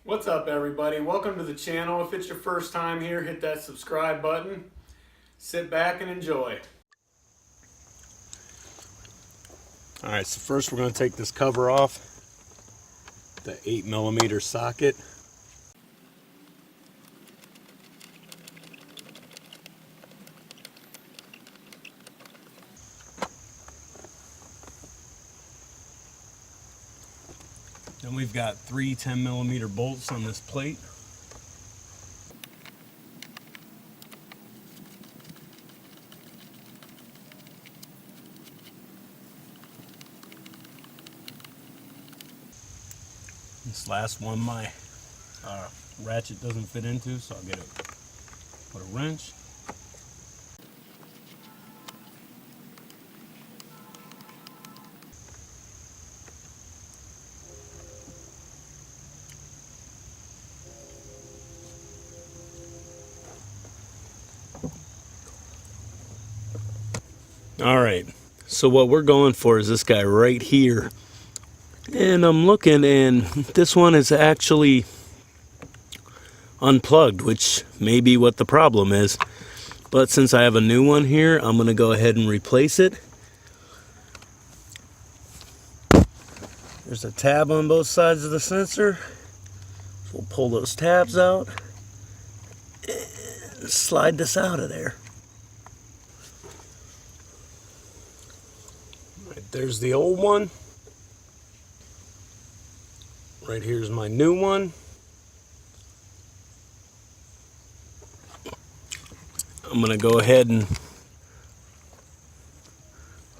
What's up, everybody? Welcome to the channel. If it's your first time here, hit that subscribe button. Sit back and enjoy. Alright, so first we're going to take this cover off, the 8mm socket. Then we've got three 10mm bolts on this plate. This last one my ratchet doesn't fit into, so I'll get it with a wrench. Alright, so what we're going for is this guy right here. And I'm looking, and this one is actually unplugged, which may be what the problem is. But since I have a new one here, I'm going to go ahead and replace it. There's a tab on both sides of the sensor. We'll pull those tabs out and slide this out of there. Right, there's the old one. Right here's my new one. I'm going to go ahead and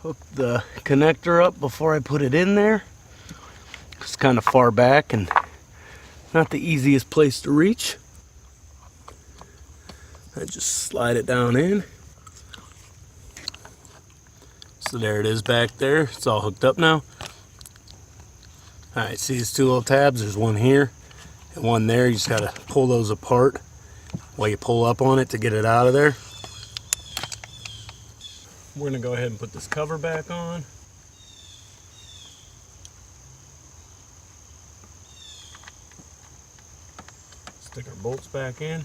hook the connector up before I put it in there. It's kind of far back and not the easiest place to reach. I just slide it down in. So there it is back there. It's all hooked up now. Alright, see these two little tabs? There's one here and one there. You just got to pull those apart while you pull up on it to get it out of there. We're going to go ahead and put this cover back on. Stick our bolts back in.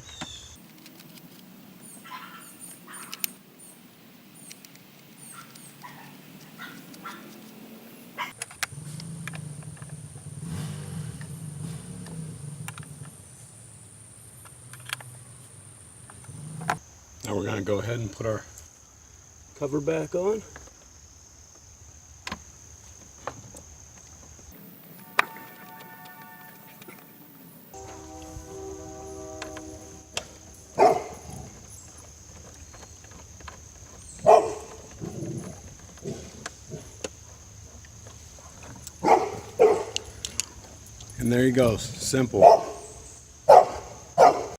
Now we're going to go ahead and put our cover back on. And there he goes. Simple.